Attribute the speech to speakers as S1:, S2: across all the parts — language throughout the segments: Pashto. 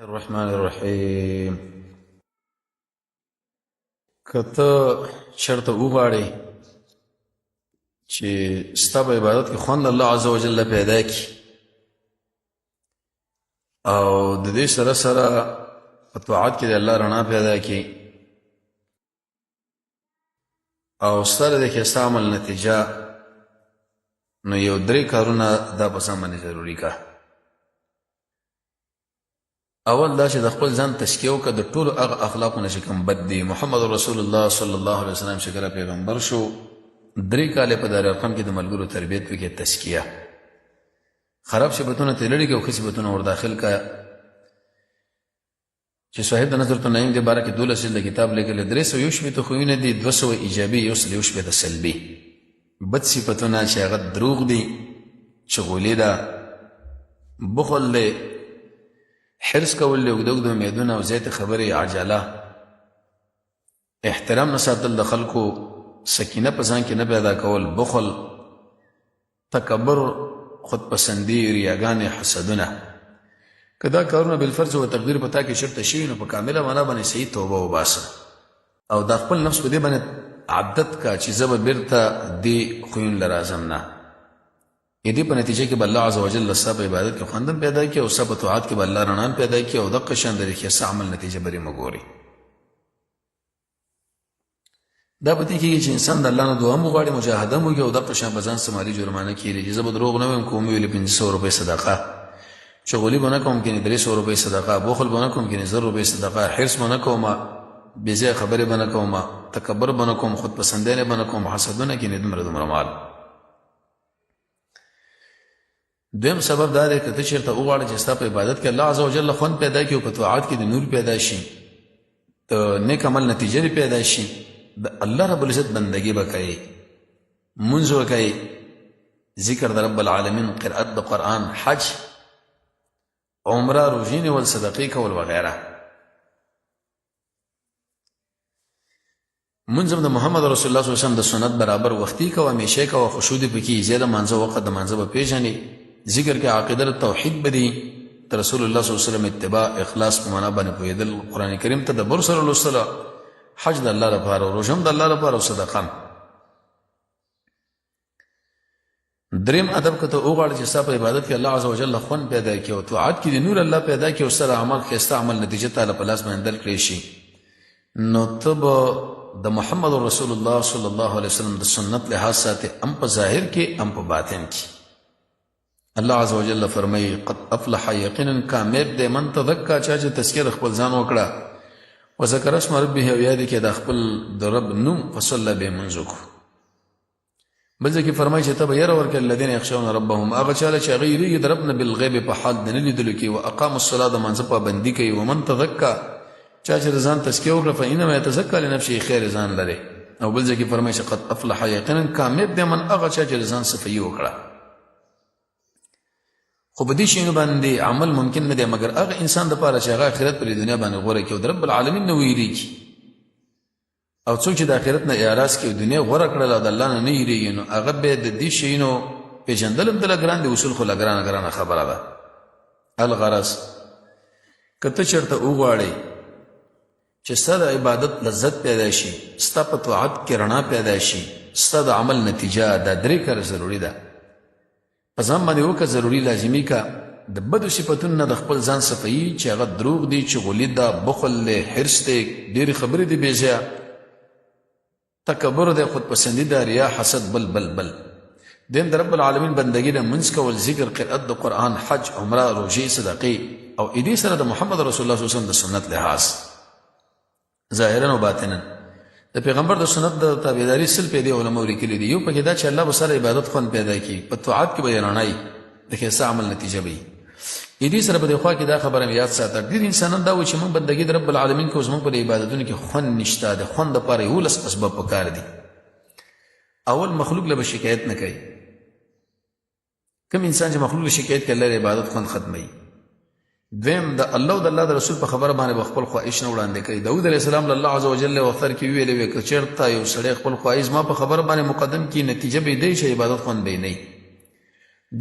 S1: الرحمن الرحیم. که ته چېرته وغواړې چې ستا په عبادت کې خوند الله عز وجل پیدا کړي او د دې سره سره په طاعت کې د الله رڼا پیدا کړي او سره د ښایسته عمل نتیجه، نو یو درې کارونه دا په ځان باندې ضروري کا. اول دا چې د خپل ځان تزکیه وکړه د ټولو هغه اخلاقو نه چې کوم بد دي. محمد رسول الله صلی الله علیه وسلم چې کله پیغمبر شو 3 کاله په دارالارقم کې د ملګرو تربیت وکړي، تزکیه. خراب صفتونه ته لري کې او ښه صفتونه ور داخل کا. چې صاحب د نظر النعیم د باره کې 12 جلد کتاب لیکل 300 خوونه دي، 200 ایجابي، 100 سلبي. بد صفتونه چې هغه دروغ دي، چغولي ده، بخل دی، حرص کول له اوږد امیدونه او زیات خبرې، عجله، احترام نه ساتل د خلکو، سکینه په ځان کې نه پیدا کول، بخل، تکبر، خودپسندي، ریاګانې، حسدونه. که دا کارونه بالفرض او تقدیر په تا کې شرط شي نو په کامله معنا باندې صحیح توبه وباسه او دا خپل نفس په دې باندې عادت کا چې زه به بیرته دې خویون له راځم نه. دې په نتیجه کې به الله عز وجل ستا په عبادت کې خوندم پیدا کړي او ستا په طاعت کې به الله رڼا پیدا کړي او دقه شان د ښایسته عمل نتیجه به یې مګوري. دا به دې کېږي چې انسان د الله نه دعا هم وغواړي، مجاهده هم وکړي او دقه شان به ځان څه مالي جرمانه کړي چې زه به دروغ نه وایم، که ومې ویلې 500 روپۍ صدقه، چغلي به نه کوم کنې 300 روپۍ صدقه، بخل به نه کوم کنې 1000 روپۍ صدقه، حرص به نه کوم، بېځایه خبرې به نه کوم، تکبر به نه کوم، خودپسندانې به نه کوم، حسدونه کنې دومره مال. دویم سبب دا دی که ته چېرته وغواړې چې ستا په عبادت کې الله عز وجل خوند پیدا کړي او په طاعت کې د نور پیدا شي، د نیک عمل نتیجه پیدا شي، د الله رب العزت بندګي به کوي، منځ به کوي، ذکر د رب العالمین، قرأت د قرآن، حج، عمره، روژې نیول، صدقې کول وغیره. منځ د محمد رسول الله صلی الله علیه وسلم د سنت برابر وختي کوه، همیشه کوه، خشوع دې پکې زیاده، مانځه وخت د مانځه به پیژنې، ذکر کې عقیده توحید بدی، رسول الله صلی الله علیه وسلم اتباع، اخلاص په معنا باندې پوهېدل، قرآن کریم تدبر سره لوستل، حج د الله لپاره او روژه د الله لپاره او صدقه. دریم ادب که ته وغواړې چې ستا په عبادت کې الله عز وجل خوند پیدا کړي او طاعت کې د نور الله پیدا کړي او سره عمل ښایسته عمل نتیجه تعالی په لاس باندې درکړی شي، نو ته به د محمد رسول الله صلی الله علیه وسلم د سنت لحاظ ساتي، هم په ظاهر کې هم په باطن کې. الله عز وجل فرمایي قد افلح، یقینا کامیاب دی، من تذکا، چا چې تذکیه د خپل ځان وکړه، وذکر اسم ربه، او یاد کې د خپل د رب نوم، فصلی به منځ وکړو. بل ځکه فرمایي چې ته به یره ورکړې الذین یخشون ربهم، هغه چاله چې هغه یریږي د رب نه بالغیب، په حال د نه لیدلو کې، واقاموا الصلاة، د مانځه پابندي کوي، ومن تذکا، چا چې ځان تزکیه وکړه، فانما یتزکا لنفسه، خیر ځان لري. او بل ځکه فرمایي چې قد افلح، یقینا کامیاب دی، من هغه چا چې ځان صفایي وکړه. خو په دې شیانو باندې عمل ممکن نه دی مګر هغه انسان دپاره چې هغه آخرت په دنیا باندې غوره کړي او د رب العالمین نه ویریږي. او څوک چې د آخرت نه اعراض کوي او دنیا غوره کړله او د الله نه نه هیریږي، نو هغه بیا د دې شیانو پېژندل هم دله ګران دي، اصول خو له ګرانه خبره ده. الغرض که ته چېرته وغواړې چې ستا د عبادت لذت پیدا شي، ستا په طاعت کې رڼا پیدا شي، ستا د عمل نتیجه، دا 3 کار ضروري ده. په ځان باندې وکړه، ضروري لازمي کا. د بدو صفتونو نه د خپل ځان صفایي چې هغه دروغ دي، چغلي ده، بخل دی، حرص دی، ډېرې خبرې دي بېځایه، تکبر دی، خودپسندي ده، ریا، حسد، بل. دیم د رب العالمین بندګي ده، منځ کول، ذکر، قرأت د قرآن، حج، عمره، روژې، صدقې، او دې سره د محمد رسول الله صلی الله علیه وسلم د سنت لحاظ ظاهرا او باطنا. د پیغمبر د سنت د تابعداري سل پیدا علماء لیکلي دي. یو پکې دا چې الله به سره عبادت خوند پیدا کړي، په طاعت کې به یې رڼایي، د ښایسته عمل نتیجه به وي. دې سره په دې خوا کې دا خبره مې یاد ساته، ډېر انسانان دا وایي چې موږ بندګي د رب العالمین کوو، زموږ په عبادتونو کې خوند نشته، د خوند دپاره 11 اسباب پکار دي. اول، مخلوق له به شکایت نه کوي. کوم انسان چې مخلوق له شکایت کوي، الله د عبادت خوند ختموي. دویم، د الله او د الله د رسول په خبره باندې به خپل خواهش نه وړاندې کوي. داود علیه السلام له الله عز وجل وختر کې ویلې وې که چېرته یو سړی خپل خواهش ما په خبره باندې مقدم کړي، نتیجه به یې دی چې عبادت خوند به یې نه.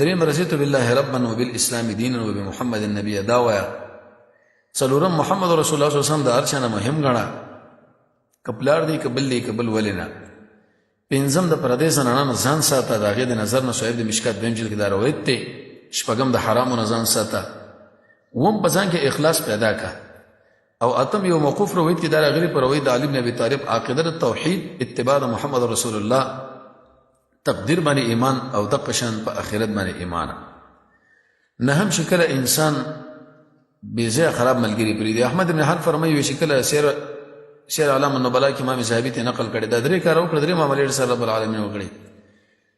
S1: دریم، رضیت بالله ربا وبالاسلام دینا وبمحمد النبي، دا وایه څلورم محمد رسول الله صلی الله علیه وسلم د هر چا نه مهم ګڼه، که پلار دی که بل دی که بل ولې نه. پنځم د پردې زنانو ځان ساته، د هغې د نظر نه صحیح د مشکات دویم جلد کې دا روایت دی. شپږم د حرامو نه ځان ساته. اووم په ځان کې اخلاص پیدا کا. او اتم یو موقوف روایت کې دا راغلی په روایت د علي بن ابي طالب، عقیده د توحید، اتباع د محمد رسول الله، تقدیر باندې ایمان، او د قشن په آخرت باندې ایمان. نهم شکل انسان بېځایه خراب ملګري پرېږدي. احمد بن حنبل فرمایي چې کله سیر علام النبلاء کې امام ذهبي ته نقل کړی، دا درې کاره وکړه، درې معاملې سره رب العالمین وکړي.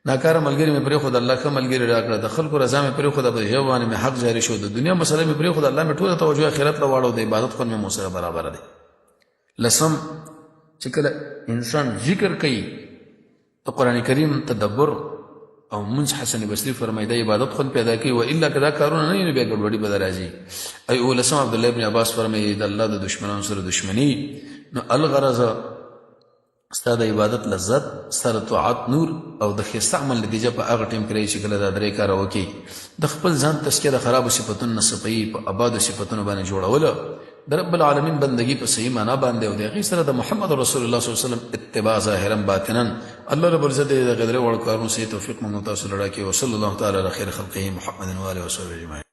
S1: ناکاره ملګري مې پرېښود، الله ښه ملګري راکړه. د خلکو رضا مې پرېښوده، په ژبه باندې مې حق جاري شو. د دنیا مسله مې پرېښوده، الله مې ټوله توجه آخرت ته واړو، د عبادت خون مې سره برابر دی. لسم چې کله انسان ذکر کوي، د قرآن کریم تدبر او منځ، حسن بصري فرمایي د عبادت خون پیدا کوي، و الا که دا کارونه نه وي نو بیا ګډوډي به درځي. ای اولسم عبدالله ابن عباس فرمایي د الله د دشمنانو سره دشمني. نو الغرض ستا د عبادت لذت، ستا د طاعت نور، او د ښایسته عمل نتیجه په هغه ټیم کې راشي چې کله دا درې کاره وکړي. د خپل ځان تزکیه د خرابو صفتونو نه صفایي، په آبادو صفتونو باندې جوړوله، د رب العالمین بندگی په صحیح معنا باندې، او د هغې سره د محمد رسول الله صلی الله علیه وسلم اتباع ظاهرا باطنا. الله رب العزت د غدرې وړ کارونو صحیح توفیق موږ تاسو لره کړي. وصلی الله تعالی علی خیر خلقه محمد و آله وصحبه اجمعین.